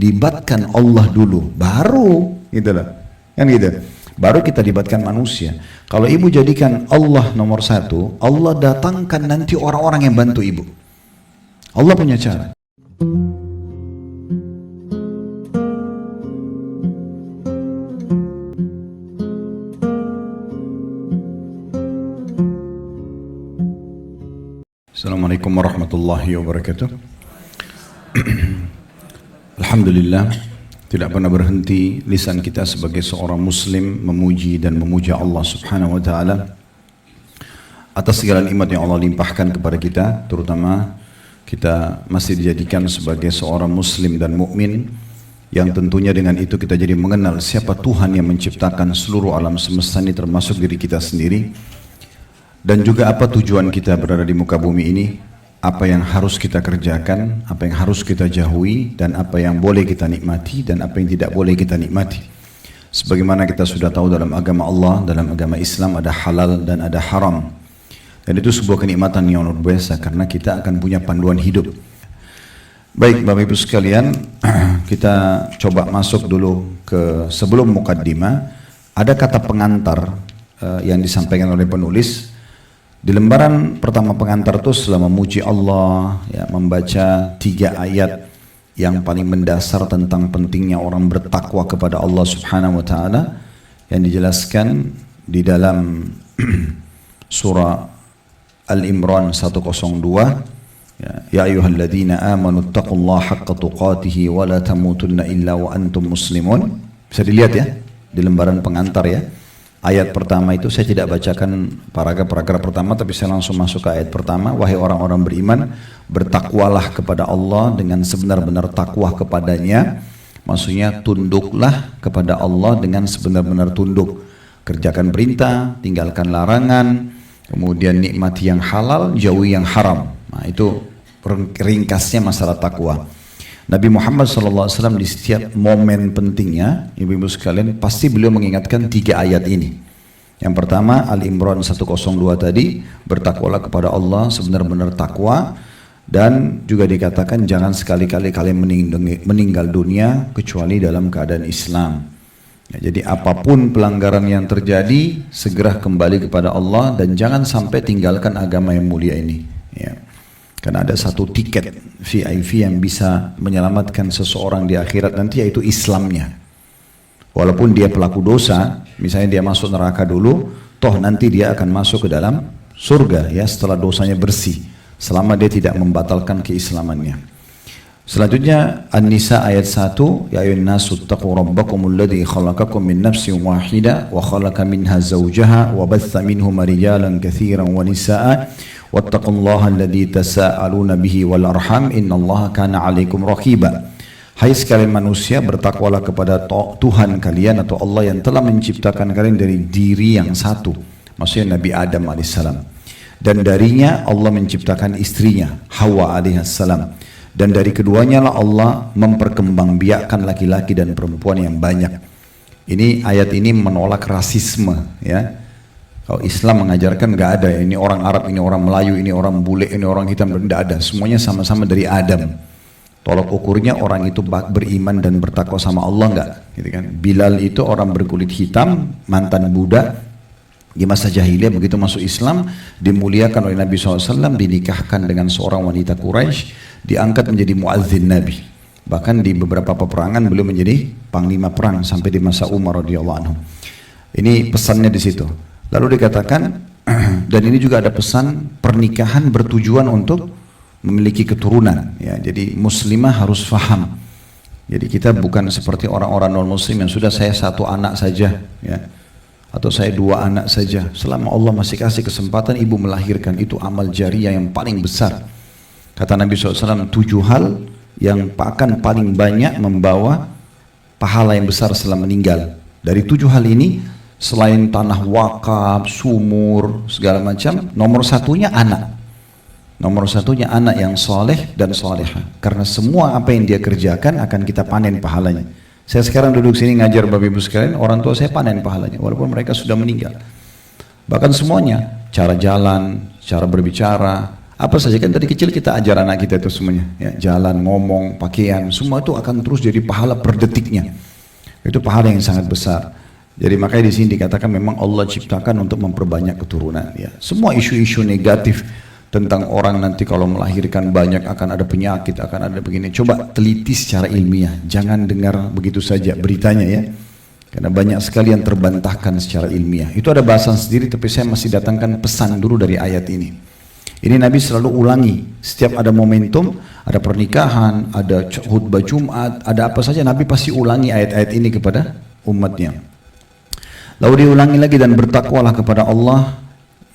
libatkan Allah dulu, baru gitu loh, kan gitu. Baru kita libatkan manusia. Kalau ibu jadikan Allah nomor satu, Allah datangkan nanti orang-orang yang bantu ibu. Allah punya cara. Assalamualaikum warahmatullahi wabarakatuh. Alhamdulillah, tidak pernah berhenti lisan kita sebagai seorang muslim memuji dan memuja Allah subhanahu wa ta'ala atas segala nikmat yang Allah limpahkan kepada kita, terutama kita masih dijadikan sebagai seorang muslim dan mukmin, yang tentunya dengan itu kita jadi mengenal siapa Tuhan yang menciptakan seluruh alam semesta ini termasuk diri kita sendiri. Dan juga apa tujuan kita berada di muka bumi ini, apa yang harus kita kerjakan, apa yang harus kita jauhi, dan apa yang boleh kita nikmati, dan apa yang tidak boleh kita nikmati. Sebagaimana kita sudah tahu dalam agama Allah, dalam agama Islam ada halal dan ada haram. Dan itu sebuah kenikmatan yang luar biasa, karena kita akan punya panduan hidup. Baik Bapak Ibu sekalian, kita coba masuk dulu ke sebelum mukaddimah. Ada kata pengantar yang disampaikan oleh penulis. Di lembaran pertama pengantar itu setelah memuji Allah, ya, membaca 3 ayat yang paling mendasar tentang pentingnya orang bertakwa kepada Allah subhanahu wa ta'ala, yang dijelaskan di dalam surah Al-Imran 102, ya ayyuhalladzina amanu taqullaha haqqa tuqatihi wa la tamutunna illa wa antum muslimun. Bisa dilihat ya di lembaran pengantar ya. Ayat pertama itu saya tidak bacakan paragraf pertama, tapi saya langsung masuk ke ayat pertama. Wahai orang-orang beriman, bertakwalah kepada Allah dengan sebenar-benar takwa kepadanya. Maksudnya tunduklah kepada Allah dengan sebenar-benar tunduk. Kerjakan perintah, tinggalkan larangan, kemudian nikmati yang halal, jauhi yang haram. Nah, itu ringkasnya masalah takwa. Nabi Muhammad SAW di setiap momen pentingnya, ibu-ibu sekalian, pasti beliau mengingatkan 3 ayat ini. Yang pertama, Al-Imran 102 tadi, bertakwalah kepada Allah sebenar-benar takwa, dan juga dikatakan jangan sekali-kali kalian meninggal dunia kecuali dalam keadaan Islam. Ya, jadi apapun pelanggaran yang terjadi, segera kembali kepada Allah dan jangan sampai tinggalkan agama yang mulia ini. Ya. Karena ada satu tiket VIP yang bisa menyelamatkan seseorang di akhirat nanti, yaitu Islamnya. Walaupun dia pelaku dosa, misalnya dia masuk neraka dulu, toh nanti dia akan masuk ke dalam surga ya setelah dosanya bersih, selama dia tidak membatalkan keislamannya. Selanjutnya An-Nisa ayat 1, ya ayyuhan nasu taqu rabbakumul ladzi khalaqakum min nafsin wahidah wa khalaqa minha zawjaha wa batha minhuma rijalan katsiran wa nisaa'a wattaqullaha alladzi tasaaluna bihi wal arham innallaha kana 'alaikum raqiba. Hai sekalian manusia, bertakwalah kepada Tuhan kalian atau Allah yang telah menciptakan kalian dari diri yang satu, maksudnya Nabi Adam alaihissalam, dan darinya Allah menciptakan istrinya Hawa alaihissalam, dan dari keduanya lah Allah memperkembangbiakkan laki-laki dan perempuan yang banyak. Ini ayat ini menolak rasisme ya. Kalau Islam mengajarkan nggak ada ini orang Arab, ini orang Melayu, ini orang bule, ini orang hitam, tidak ada. Semuanya sama-sama dari Adam. Tolok ukurnya orang itu beriman dan bertakwa sama Allah nggak? Gitu kan? Bilal itu orang berkulit hitam, mantan budak di masa jahiliyah, begitu masuk Islam dimuliakan oleh Nabi SAW, dinikahkan dengan seorang wanita Quraisy, diangkat menjadi muadzin Nabi. Bahkan di beberapa peperangan beliau menjadi panglima perang sampai di masa Umar radhiyallahu anhu. Ini pesannya di situ. Lalu dikatakan, dan ini juga ada pesan pernikahan bertujuan untuk memiliki keturunan. Ya, jadi muslimah harus faham. Jadi kita bukan seperti orang-orang non-muslim yang sudah saya 1 anak saja, ya, atau saya 2 anak saja. Selama Allah masih kasih kesempatan ibu melahirkan, itu amal jariah yang paling besar. Kata Nabi SAW, 7 hal yang akan paling banyak membawa pahala yang besar setelah meninggal. Dari 7 hal ini, selain tanah wakaf, sumur, segala macam, nomor satunya anak. Nomor satunya anak yang soleh dan soleha. Karena semua apa yang dia kerjakan akan kita panen pahalanya. Saya sekarang duduk sini ngajar Bapak Ibu sekalian, orang tua saya panen pahalanya, walaupun mereka sudah meninggal. Bahkan semuanya, cara jalan, cara berbicara, Apa saja kan dari kecil kita ajar anak kita itu semuanya, ya, jalan, ngomong, pakaian, semua itu akan terus jadi pahala per detiknya. Itu pahala yang sangat besar. Jadi makanya di sini dikatakan memang Allah ciptakan untuk memperbanyak keturunan. Ya. Semua isu-isu negatif tentang orang nanti kalau melahirkan banyak akan ada penyakit, akan ada begini. Coba teliti secara ilmiah, jangan dengar begitu saja beritanya ya. Karena banyak sekali yang terbantahkan secara ilmiah. Itu ada bahasan sendiri, tapi saya masih datangkan pesan dulu dari ayat ini. Ini Nabi selalu ulangi, setiap ada momentum, ada pernikahan, ada khutbah Jumat, ada apa saja, Nabi pasti ulangi ayat-ayat ini kepada umatnya. Lalu diulangi lagi, dan bertakwalah kepada Allah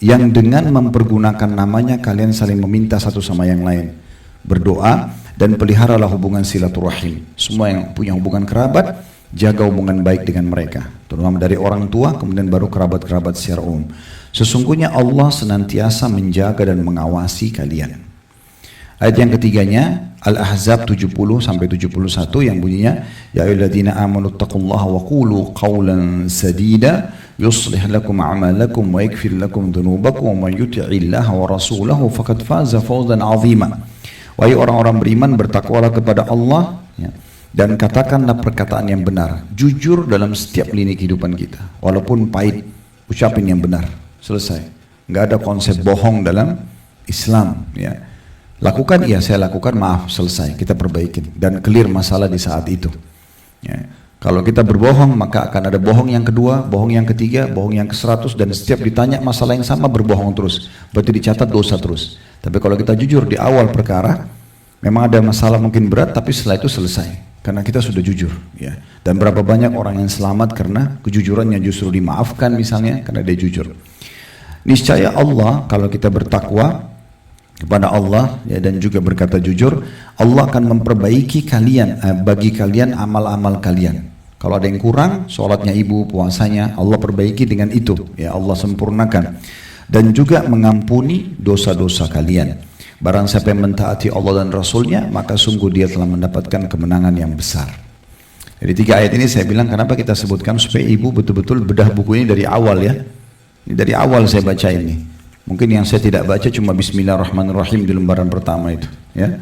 yang dengan mempergunakan namanya kalian saling meminta satu sama yang lain. Berdoa dan peliharalah hubungan silaturahim. Semua yang punya hubungan kerabat, jaga hubungan baik dengan mereka. Terutama dari orang tua, kemudian baru kerabat-kerabat secara umum. Sesungguhnya Allah senantiasa menjaga dan mengawasi kalian. Ayat yang ketiganya, Al-Ahzab 70-71 yang bunyinya, Ya ayyuhalladzina amanu taqullaha wa qulu qawlan sadida yuslih lakum a'malakum wa yaghfir lakum dhunubakum wa man yuti'illaha wa rasulahu faqad faza fawzan 'azima. Wahai orang-orang beriman, bertakwalah kepada Allah, ya, dan katakanlah perkataan yang benar, jujur dalam setiap lini kehidupan kita, walaupun pahit, ucapin yang benar, selesai. Nggak ada konsep bohong dalam Islam, ya. Lakukan, iya saya lakukan, maaf, selesai, kita perbaikin dan clear masalah di saat itu. Ya. Kalau kita berbohong, maka akan ada bohong yang kedua, bohong yang ketiga, bohong yang ke-100, dan setiap ditanya masalah yang sama berbohong terus. Berarti dicatat dosa terus. Tapi kalau kita jujur di awal perkara, memang ada masalah mungkin berat, tapi setelah itu selesai. Karena kita sudah jujur. Ya. Dan berapa banyak orang yang selamat karena kejujurannya justru dimaafkan misalnya, karena dia jujur. Niscaya Allah, kalau kita bertakwa kepada Allah, ya, dan juga berkata jujur, Allah akan memperbaiki kalian, bagi kalian amal-amal kalian. Kalau ada yang kurang, sholatnya ibu, puasanya, Allah perbaiki dengan itu, ya, Allah sempurnakan. Dan juga mengampuni dosa-dosa kalian. Barang siapa yang mentaati Allah dan Rasulnya, maka sungguh dia telah mendapatkan kemenangan yang besar. Jadi 3 ayat ini saya bilang kenapa kita sebutkan, supaya ibu betul-betul bedah buku ini dari awal ya. Ini dari awal saya baca ini. Mungkin yang saya tidak baca cuma Bismillahirrahmanirrahim di lembaran pertama itu, ya.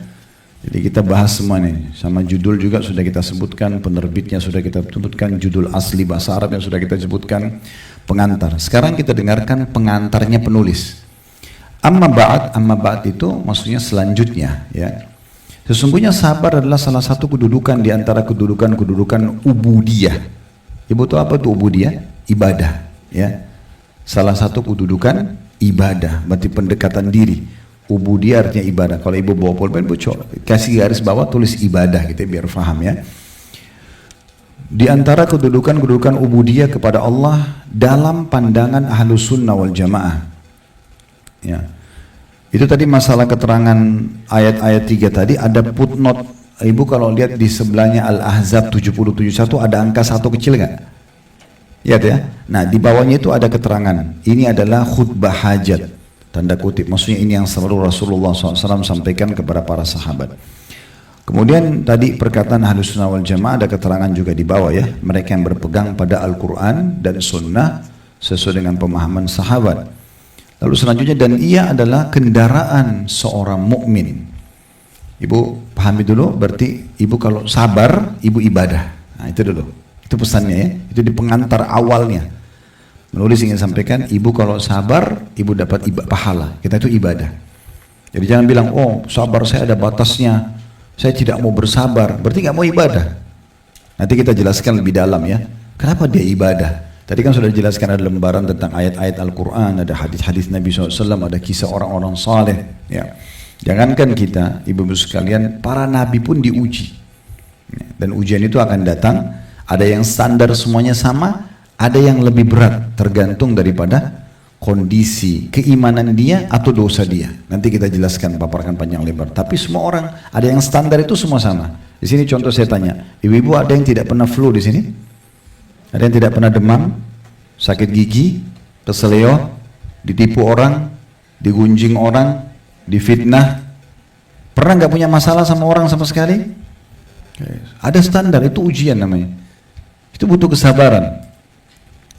Jadi kita bahas semua nih, sama judul juga sudah kita sebutkan, penerbitnya sudah kita sebutkan, judul asli bahasa Arab yang sudah kita sebutkan, pengantar. Sekarang kita dengarkan pengantarnya penulis. Amma ba'd itu maksudnya selanjutnya, ya. Sesungguhnya sabar adalah salah satu kedudukan di antara kedudukan ubudiyah. Ibu tahu apa itu ubudiyah? Ibadah, ya. Salah satu kedudukan ibadah, berarti pendekatan diri. Ubudiyah artinya ibadah. Kalau ibu bawa pulpen, ibu kasih garis bawah tulis ibadah gitu biar paham ya. Di antara kedudukan ubudiyah kepada Allah dalam pandangan Ahlus Sunnah wal Jamaah. Ya. Itu tadi masalah keterangan ayat-ayat 3 tadi, ada footnote. Ibu kalau lihat di sebelahnya Al-Ahzab 70-71 ada angka 1 kecil nggak? Ya, ya. Nah di bawahnya itu ada keterangan. Ini adalah khutbah hajat, tanda kutip. Maksudnya ini yang selalu Rasulullah SAW sampaikan kepada para sahabat. Kemudian tadi perkataan Ahlus Sunnah wal Jamaah ada keterangan juga di bawah ya. Mereka yang berpegang pada Al-Quran dan Sunnah sesuai dengan pemahaman sahabat. Lalu selanjutnya, dan ia adalah kendaraan seorang mukmin. Ibu pahami dulu, berarti ibu kalau sabar, ibu ibadah. Nah itu dulu. Itu pesannya ya, itu di pengantar awalnya. Menulis ingin sampaikan, ibu kalau sabar, ibu dapat pahala. Kita itu ibadah. Jadi jangan bilang, oh sabar saya ada batasnya, saya tidak mau bersabar, berarti nggak mau ibadah. Nanti kita jelaskan lebih dalam ya, kenapa dia ibadah. Tadi kan sudah dijelaskan, ada lembaran tentang ayat-ayat Al-Quran, ada hadis-hadis Nabi SAW, ada kisah orang-orang saleh. Ya. Jangankan kita, ibu-ibu sekalian, para nabi pun diuji. Dan ujian itu akan datang. Ada yang standar semuanya sama, ada yang lebih berat tergantung daripada kondisi keimanan dia atau dosa dia. Nanti kita jelaskan, paparkan panjang lebar. Tapi semua orang ada yang standar itu semua sama. Di sini contoh saya tanya, ibu-ibu ada yang tidak pernah flu di sini? Ada yang tidak pernah demam, sakit gigi, keseleo, ditipu orang, digunjing orang, difitnah? Pernah nggak punya masalah sama orang sama sekali? Ada standar, itu ujian namanya. Itu butuh kesabaran.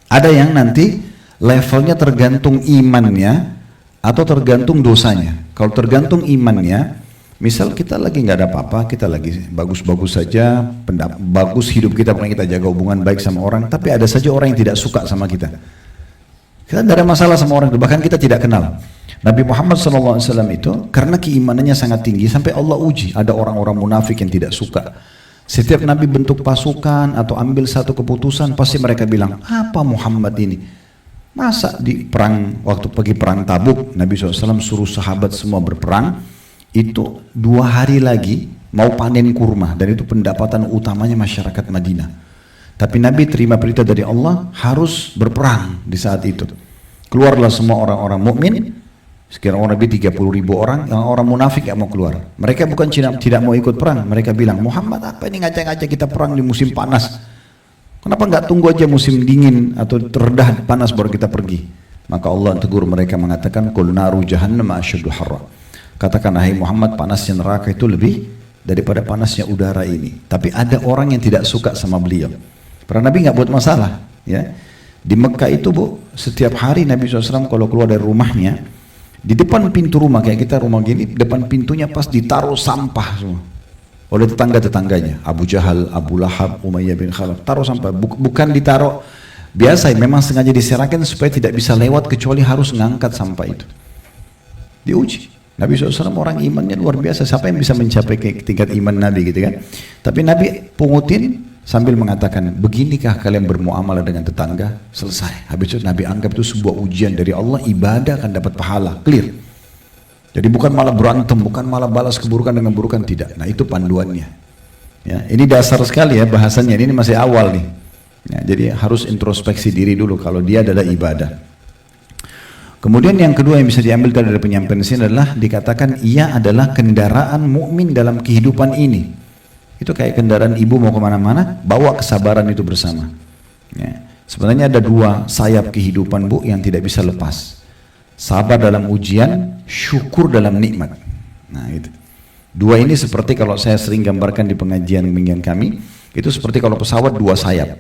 Ada yang nanti levelnya tergantung imannya, atau tergantung dosanya. Kalau tergantung imannya, misal kita lagi nggak ada apa-apa, kita lagi bagus-bagus saja, bagus hidup kita, pokoknya kita jaga hubungan baik sama orang, tapi ada saja orang yang tidak suka sama kita. Kita tidak ada masalah sama orang itu, bahkan kita tidak kenal. Nabi Muhammad SAW itu karena keimanannya sangat tinggi sampai Allah uji. Ada orang-orang munafik yang tidak suka. Setiap Nabi bentuk pasukan atau ambil satu keputusan, pasti mereka bilang, apa Muhammad ini? Masa di perang, waktu pergi perang Tabuk, Nabi SAW suruh sahabat semua berperang, itu 2 hari lagi mau panen kurma, dan itu pendapatan utamanya masyarakat Madinah. Tapi Nabi terima berita dari Allah harus berperang di saat itu. Keluarlah semua orang-orang mukmin, sekitar orang lebih 30.000 orang, yang orang munafik yang mau keluar. Mereka bukan tidak mau ikut perang, mereka bilang, Muhammad apa ini ngajak-ngajak kita perang di musim panas? Kenapa nggak tunggu aja musim dingin atau teredah panas baru kita pergi? Maka Allah tegur mereka mengatakan, Qul naru jahannam asyaddu harra. Katakan, hai Muhammad, panasnya neraka itu lebih daripada panasnya udara ini. Tapi ada orang yang tidak suka sama beliau. Karena Nabi nggak buat masalah, ya. Di Mekah itu Bu, setiap hari Nabi SAW kalau keluar dari rumahnya, di depan pintu rumah kayak kita rumah gini, depan pintunya pas ditaruh sampah semua oleh tetangga-tetangganya, Abu Jahal, Abu Lahab, Umayyah bin Khalaf, taruh sampah, bukan ditaruh biasa, memang sengaja diserahkan supaya tidak bisa lewat kecuali harus ngangkat sampah itu. Diuji. Nabi SAW orang imannya luar biasa, siapa yang bisa mencapai ke tingkat iman Nabi gitu kan? Tapi Nabi pungutin sambil mengatakan, beginikah kalian bermuamalah dengan tetangga? Selesai. Habis itu Nabi anggap itu sebuah ujian dari Allah, ibadah akan dapat pahala, clear. Jadi bukan malah berantem, bukan malah balas keburukan dengan keburukan, tidak. Nah itu panduannya. Ya, ini dasar sekali ya bahasanya, ini masih awal nih. Ya, jadi harus introspeksi diri dulu kalau dia adalah ibadah. Kemudian yang kedua yang bisa diambil dari penyampaian sini adalah dikatakan ia adalah kendaraan mukmin dalam kehidupan ini. Itu kayak kendaraan ibu mau kemana-mana, bawa kesabaran itu bersama. Ya. Sebenarnya ada 2 sayap kehidupan Bu yang tidak bisa lepas. Sabar dalam ujian, syukur dalam nikmat. Nah itu. 2 ini seperti kalau saya sering gambarkan di pengajian kami, itu seperti kalau pesawat 2 sayap.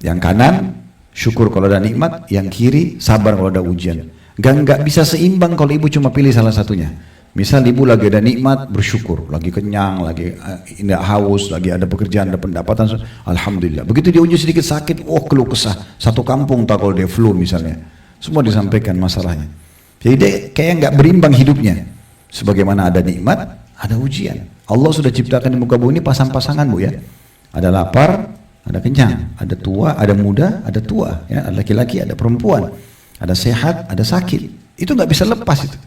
Yang kanan, syukur kalau ada nikmat, yang kiri, sabar kalau ada ujian. Gak bisa seimbang kalau ibu cuma pilih salah satunya. Misal ibu lagi ada nikmat, bersyukur, lagi kenyang, lagi tidak haus, lagi ada pekerjaan, ada pendapatan, alhamdulillah. Begitu dia uji sedikit sakit, keluh kesah. Satu kampung tak kalau dia flu misalnya, semua disampaikan masalahnya. Jadi dia kayak nggak berimbang hidupnya. Sebagaimana ada nikmat, ada ujian. Allah sudah ciptakan di muka bumi ini pasang-pasangan Bu ya. Ada lapar, ada kenyang, ada tua, ada muda, ada tua, ya, ada laki-laki, ada perempuan, ada sehat, ada sakit. Itu nggak bisa lepas itu.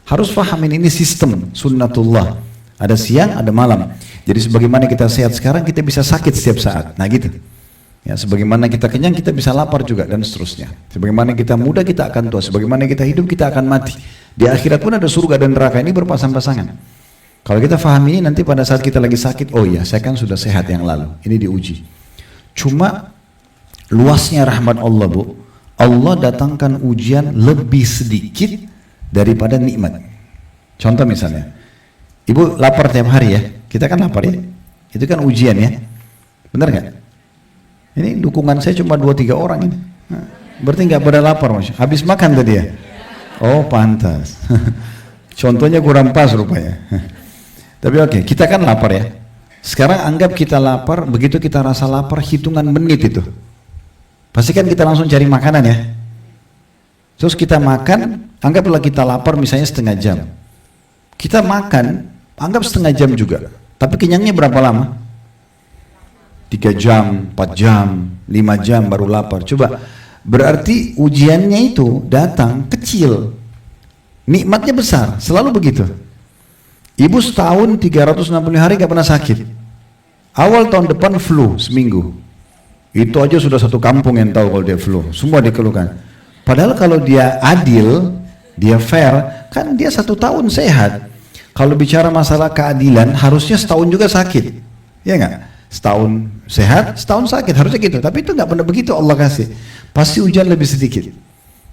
Harus pahamin ini sistem sunnatullah. Ada siang, ada malam. Jadi sebagaimana kita sehat sekarang, kita bisa sakit setiap saat. Nah gitu. Ya, sebagaimana kita kenyang, kita bisa lapar juga dan seterusnya. Sebagaimana kita muda, kita akan tua. Sebagaimana kita hidup, kita akan mati. Di akhirat pun ada surga dan neraka, ini berpasang-pasangan. Kalau kita fahami nanti pada saat kita lagi sakit, oh iya, saya kan sudah sehat yang lalu. Ini diuji. Cuma luasnya rahmat Allah Bu, Allah datangkan ujian lebih sedikit daripada nikmat. Contoh misalnya, ibu lapar tiap hari ya, kita kan lapar ya, itu kan ujian ya, benar nggak? Ini dukungan saya cuma 2-3 orang ini, berarti nggak pada lapar Mas. Habis makan tadi ya? Oh pantas. Contohnya kurang pas rupanya. Tapi oke, kita kan lapar ya. Sekarang anggap kita lapar, begitu kita rasa lapar hitungan menit itu, pasti kan kita langsung cari makanan ya. Terus kita makan, anggaplah kita lapar misalnya setengah jam. Kita makan, anggap setengah jam juga. Tapi kenyangnya berapa lama? 3 jam, 4 jam, 5 jam baru lapar. Coba, berarti ujiannya itu datang kecil. Nikmatnya besar, selalu begitu. Ibu setahun 360 hari gak pernah sakit. Awal tahun depan flu seminggu. Itu aja sudah satu kampung yang tahu kalau dia flu. Semua dikeluhkan. Padahal kalau dia adil, dia fair, kan dia 1 tahun sehat. Kalau bicara masalah keadilan, harusnya setahun juga sakit. Ya nggak? Setahun sehat, setahun sakit, harusnya gitu. Tapi itu nggak pernah begitu Allah kasih. Pasti ujian lebih sedikit.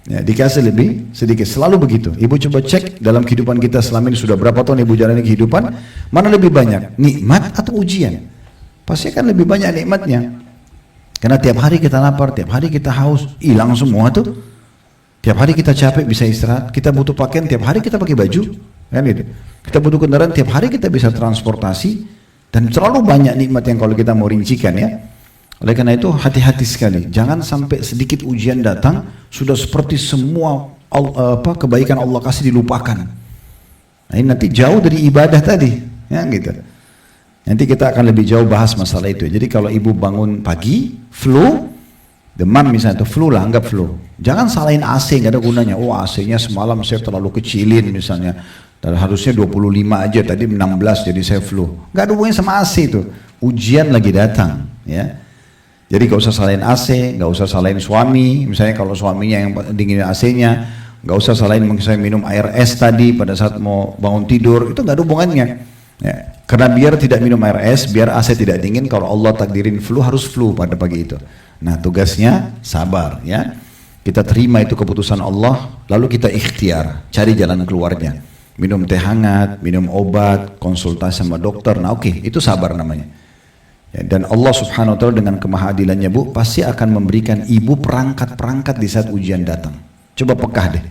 Ya, dikasih lebih sedikit, selalu begitu. Ibu coba cek dalam kehidupan kita selama ini sudah berapa tahun ibu jalani kehidupan, mana lebih banyak, nikmat atau ujian? Pasti akan lebih banyak nikmatnya. Karena tiap hari kita lapar, tiap hari kita haus, hilang semua tuh. Tiap hari kita capek bisa istirahat, kita butuh pakaian tiap hari kita pakai baju, kan gitu. Kita butuh kendaraan tiap hari kita bisa transportasi, dan terlalu banyak nikmat yang kalau kita mau rincikan ya. Oleh karena itu hati-hati sekali, jangan sampai sedikit ujian datang sudah seperti semua kebaikan Allah kasih dilupakan. Nah, ini nanti jauh dari ibadah tadi, ya gitu. Nanti kita akan lebih jauh bahas masalah itu. Jadi kalau ibu bangun pagi, flu, demam misalnya, itu flu lah, anggap flu. Jangan salahin AC, nggak ada gunanya. Oh AC-nya semalam saya terlalu kecilin misalnya. Dan harusnya 25 aja, tadi 16 jadi saya flu. Nggak ada hubungannya sama AC itu. Ujian lagi datang, ya. Jadi nggak usah salahin AC, nggak usah salahin suami. Misalnya kalau suaminya yang dingin AC-nya, nggak usah salahin misalnya minum air es tadi pada saat mau bangun tidur. Itu nggak ada hubungannya. Ya. Karena biar tidak minum air es, biar AC tidak dingin, kalau Allah takdirin flu harus flu pada pagi itu. Nah tugasnya sabar ya. Kita terima itu keputusan Allah, lalu kita ikhtiar, cari jalan keluarnya. Minum teh hangat, minum obat, konsultasi sama dokter, nah oke, itu sabar namanya. Ya, dan Allah subhanahu wa ta'ala dengan kemahadilannya bu, pasti akan memberikan ibu perangkat-perangkat di saat ujian datang. Coba pekah deh,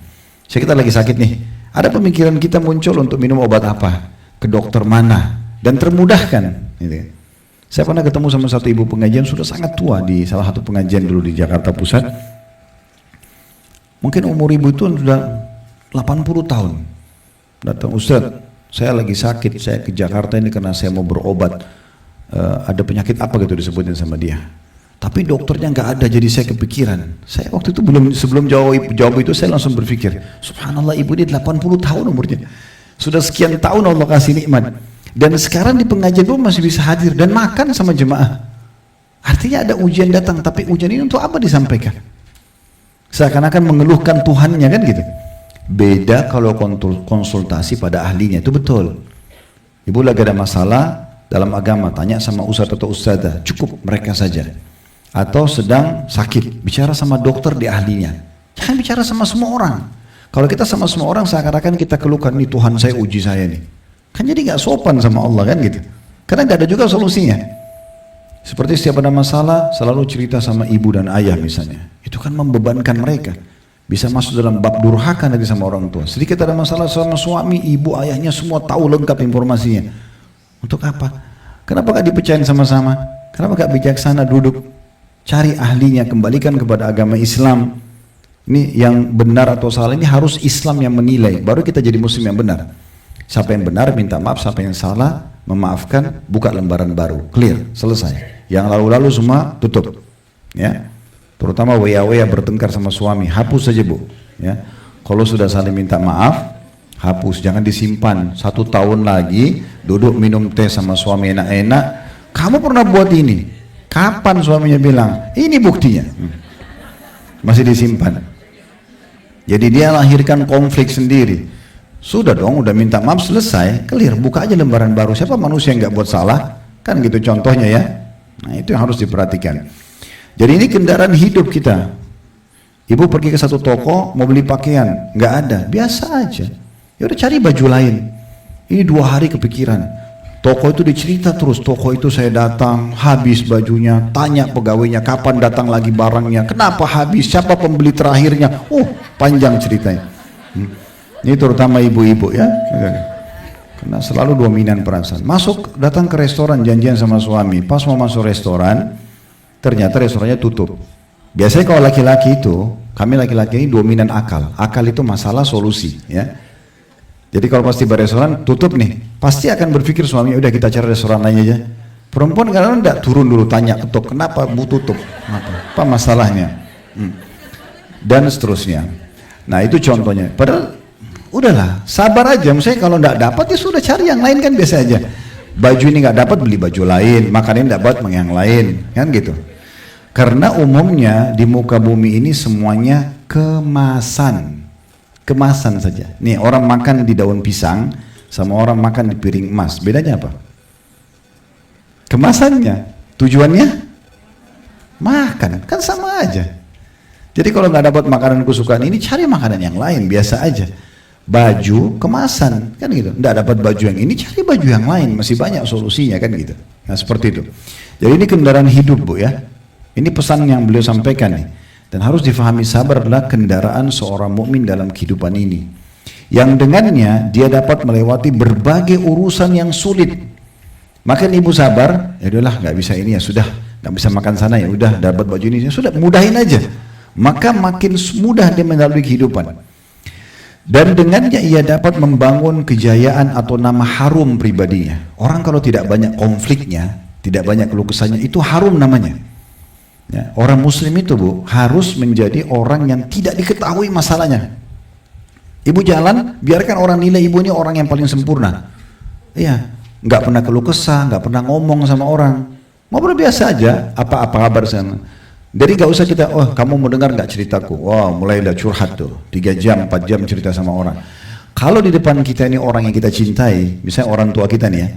kita lagi sakit nih, ada pemikiran kita muncul untuk minum obat apa, ke dokter mana, dan termudahkan. Gitu. Saya pernah ketemu sama satu ibu pengajian sudah sangat tua di salah satu pengajian dulu di Jakarta Pusat. Mungkin umur ibu itu sudah 80 tahun. Datang, Ustaz, saya lagi sakit, saya ke Jakarta ini karena saya mau berobat. Ada penyakit apa gitu disebutin sama dia. Tapi dokternya nggak ada, jadi saya kepikiran. Saya waktu itu sebelum jawab itu saya langsung berpikir, subhanallah ibu ini 80 tahun umurnya. Sudah sekian tahun Allah kasih nikmat. Dan sekarang di pengajian pun masih bisa hadir dan makan sama jemaah. Artinya ada ujian datang, tapi ujian ini untuk apa disampaikan? Seakan-akan mengeluhkan Tuhannya kan gitu. Beda kalau konsultasi pada ahlinya, itu betul. Ibu lagi ada masalah dalam agama, tanya sama ustadz atau ustadzah, cukup mereka saja. Atau sedang sakit, bicara sama dokter di ahlinya. Jangan bicara sama semua orang. Kalau kita sama semua orang seakan-akan kita keluhkan, nih Tuhan saya uji saya nih. Kan jadi gak sopan sama Allah kan gitu. Karena gak ada juga solusinya. Seperti setiap ada masalah selalu cerita sama ibu dan ayah misalnya. Itu kan membebankan mereka. Bisa masuk dalam bab durhaka nanti sama orang tua. Sedikit ada masalah sama suami, ibu, ayahnya semua tahu lengkap informasinya. Untuk apa? Kenapa gak dipecahin sama-sama? Kenapa gak bijaksana duduk? Cari ahlinya, kembalikan kepada agama Islam. Ini yang benar atau salah ini harus Islam yang menilai. Baru kita jadi muslim yang benar. Siapa yang benar minta maaf, siapa yang salah memaafkan, buka lembaran baru, clear, selesai. Yang lalu-lalu semua tutup, ya. Terutama waya-waya bertengkar sama suami, hapus saja bu, ya. Kalau sudah saling minta maaf, hapus, jangan disimpan. 1 tahun lagi duduk minum teh sama suami enak-enak, kamu pernah buat ini? Kapan suaminya bilang? Ini buktinya. Masih disimpan. Jadi dia lahirkan konflik sendiri. Sudah dong, udah minta maaf selesai, clear, buka aja lembaran baru. Siapa manusia yang nggak buat salah? Kan gitu contohnya ya. Nah itu yang harus diperhatikan. Jadi ini kendaraan hidup kita. Ibu pergi ke satu toko mau beli pakaian, nggak ada, biasa aja. Ya udah cari baju lain. Ini 2 hari kepikiran. Toko itu dicerita terus, toko itu saya datang, habis bajunya, tanya pegawainya kapan datang lagi barangnya, kenapa habis, siapa pembeli terakhirnya, panjang ceritanya. Ini terutama ibu-ibu ya, karena selalu dominan perasaan. Datang ke restoran janjian sama suami, pas mau masuk restoran, ternyata restorannya tutup. Biasanya kalau laki-laki itu, kami laki-laki ini dominan akal. Akal itu masalah solusi ya. Jadi kalau pasti restoran tutup nih, pasti akan berpikir suaminya udah kita cari restoran lain aja. Perempuan kadang-kadang enggak turun dulu tanya ketuk, kenapa bu tutup? Apa masalahnya? Dan seterusnya. Nah itu contohnya. Padahal udahlah, sabar aja. Misalnya kalau enggak dapat ya sudah cari yang lain kan biasa aja. Baju ini enggak dapat beli baju lain, makanan enggak dapat yang lain, kan gitu. Karena umumnya di muka bumi ini semuanya kemasan. Kemasan saja. Nih orang makan di daun pisang sama orang makan di piring emas. Bedanya apa? Kemasannya. Tujuannya makan. Kan sama aja. Jadi kalau nggak dapat makanan kesukaan ini, cari makanan yang lain. Biasa aja. Baju kemasan. Kan gitu. Nggak dapat baju yang ini, cari baju yang lain. Masih banyak solusinya kan gitu. Nah seperti itu. Jadi ini kendaraan hidup bu ya. Ini pesan yang beliau sampaikan nih. Dan harus difahami sabar adalah kendaraan seorang mukmin dalam kehidupan ini. Yang dengannya dia dapat melewati berbagai urusan yang sulit. Makin ibu sabar, ya udahlah nggak bisa ini ya sudah, nggak bisa makan sana ya udah, dapat baju ini ya sudah, mudahin aja. Maka makin mudah dia melalui kehidupan. Dan dengannya ia dapat membangun kejayaan atau nama harum pribadinya. Orang kalau tidak banyak konfliknya, tidak banyak keluh kesahnya, itu harum namanya. Ya, orang muslim itu Bu harus menjadi orang yang tidak diketahui masalahnya. Ibu jalan, biarkan orang nilai ibu ini orang yang paling sempurna. Iya, nggak pernah keluh kesah, nggak pernah ngomong sama orang, ngobrol biasa aja. Apa kabar sana? Jadi nggak usah kita, oh kamu mau dengar nggak ceritaku? Wow, mulai udah curhat tuh, 3 jam, 4 jam cerita sama orang. Kalau di depan kita ini orang yang kita cintai, misalnya orang tua kita nih ya,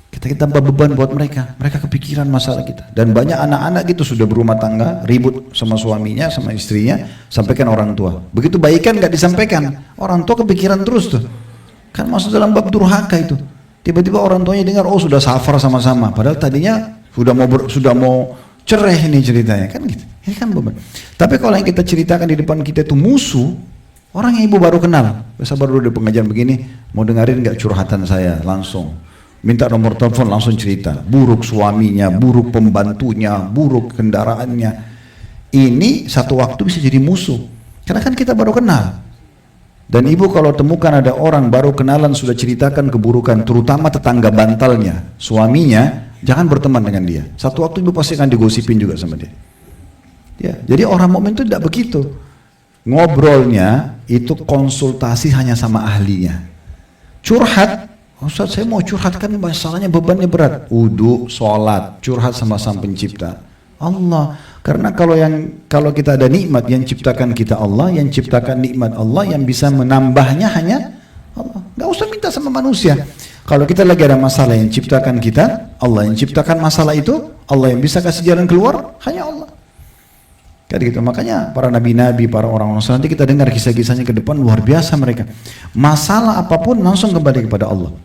kita tambah beban buat mereka kepikiran masalah kita. Dan banyak anak-anak gitu sudah berumah tangga, ribut sama suaminya, sama istrinya, sampaikan orang tua. Begitu baikan nggak disampaikan, orang tua kepikiran terus tuh. Kan masuk dalam bab durhaka itu. Tiba-tiba orang tuanya dengar, oh sudah safar sama-sama, padahal tadinya sudah mau cerai ini ceritanya, kan gitu. Ini kan beban. Tapi kalau yang kita ceritakan di depan kita itu musuh, orang yang ibu baru kenal, sabar dulu di pengajian begini, mau dengerin nggak curhatan saya langsung. Minta nomor telepon langsung cerita, buruk suaminya, buruk pembantunya, buruk kendaraannya. Ini satu waktu bisa jadi musuh, karena kan kita baru kenal. Dan ibu kalau temukan ada orang baru kenalan sudah ceritakan keburukan, terutama tetangga bantalnya, suaminya, jangan berteman dengan dia. Satu waktu ibu pasti akan digosipin juga sama dia. Ya, jadi orang mukmin itu tidak begitu. Ngobrolnya itu konsultasi hanya sama ahlinya. Curhat, Ustaz saya mau curhat kan masalahnya bebannya berat. Wudu, sholat, curhat sama Sang Pencipta Allah. Karena kalau kita ada nikmat yang ciptakan kita Allah, yang ciptakan nikmat Allah, yang bisa menambahnya hanya Allah. Gak usah minta sama manusia. Kalau kita lagi ada masalah yang ciptakan kita, Allah yang ciptakan masalah itu, Allah yang bisa kasih jalan keluar, hanya Allah. Kayak gitu. Makanya para nabi-nabi, para orang-orang saleh, nanti kita dengar kisah-kisahnya ke depan, luar biasa mereka. Masalah apapun langsung kembali kepada Allah.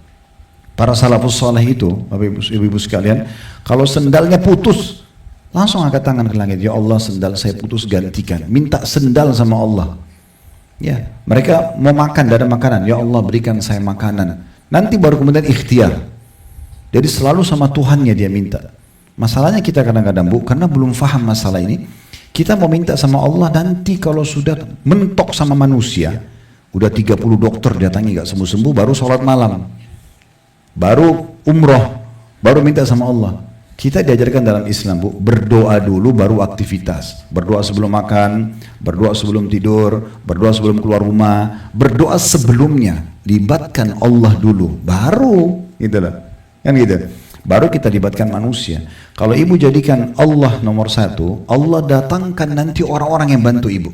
Para salafus saleh itu, Bapak Ibu sekalian, kalau sendalnya putus, langsung angkat tangan ke langit, ya Allah sendal saya putus gantikan. Minta sendal sama Allah. Ya, mereka mau makan, tidak ada makanan, ya Allah berikan saya makanan. Nanti baru kemudian ikhtiar. Jadi selalu sama Tuhannya dia minta. Masalahnya kita kadang-kadang Bu, karena belum faham masalah ini, kita mau minta sama Allah, nanti kalau sudah mentok sama manusia, udah 30 dokter datangi gak sembuh-sembuh, baru sholat malam, baru umroh, baru minta sama Allah. Kita diajarkan dalam Islam Bu, berdoa dulu baru aktivitas. Berdoa sebelum makan, berdoa sebelum tidur, berdoa sebelum keluar rumah, berdoa sebelumnya. Libatkan Allah dulu, baru gitu lah, kan gitu. Baru kita libatkan manusia. Kalau ibu jadikan Allah nomor 1, Allah datangkan nanti orang-orang yang bantu ibu.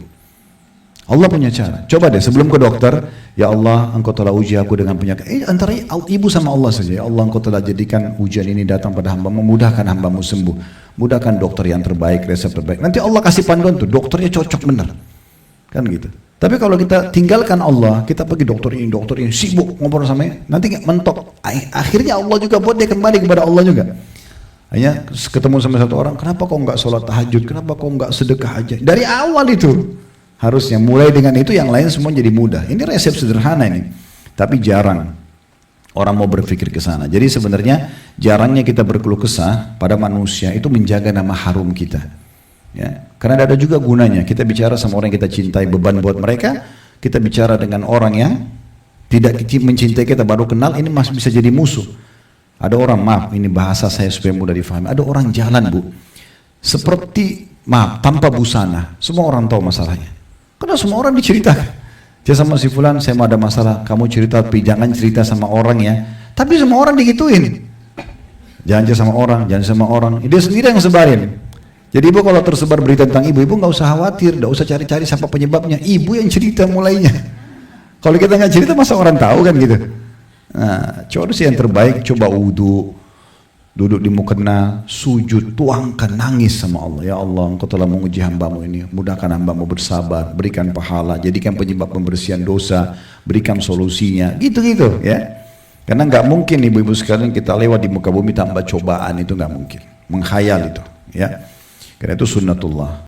Allah punya cara. Coba deh sebelum ke dokter, ya Allah engkau telah uji aku dengan penyakit. Antara ibu sama Allah saja. Ya Allah engkau telah jadikan ujian ini datang pada hambamu, mudahkan hambamu sembuh. Mudahkan dokter yang terbaik, resep terbaik. Nanti Allah kasih panduan tuh, dokternya cocok benar. Kan gitu. Tapi kalau kita tinggalkan Allah, kita pergi dokter ini, sibuk ngobrol sama dia, nanti mentok. Akhirnya Allah juga buat dia kembali kepada Allah juga. Hanya ketemu sama satu orang, kenapa kau nggak sholat tahajud, kenapa kau nggak sedekah aja? Dari awal itu. Harusnya mulai dengan itu, yang lain semua jadi mudah. Ini resep sederhana ini. Tapi jarang orang mau berpikir ke sana. Jadi sebenarnya jarangnya kita berkeluh kesah pada manusia itu menjaga nama harum kita. Ya, karena ada juga gunanya. Kita bicara sama orang yang kita cintai, beban buat mereka. Kita bicara dengan orang yang tidak mencintai kita, baru kenal, ini masih bisa jadi musuh. Ada orang, maaf ini bahasa saya supaya mudah difahami, ada orang jalan Bu, seperti maaf tanpa busana, semua orang tahu masalahnya. Karena semua orang diceritakan. Dia sama si fulan, saya mau ada masalah, kamu cerita, tapi jangan cerita sama orang ya. Tapi semua orang digituin. Jangan cerita sama orang, jangan sama orang. Dia sendiri yang sebarin. Jadi ibu kalau tersebar berita tentang ibu nggak usah khawatir, nggak usah cari-cari siapa penyebabnya. Ibu yang cerita mulainya. Kalau kita nggak cerita, masa orang tahu kan gitu. Nah, coba sih yang terbaik, coba wudu, duduk di mukena, sujud, tuangkan, nangis sama Allah. Ya Allah, engkau telah menguji hambamu ini, mudahkan hambamu bersabar, berikan pahala, jadikan penyebab pembersihan dosa, berikan solusinya, gitu-gitu ya. Karena nggak mungkin ibu-ibu sekalian kita lewat di muka bumi tanpa cobaan, itu nggak mungkin, menghayal itu ya. Karena itu sunnatullah.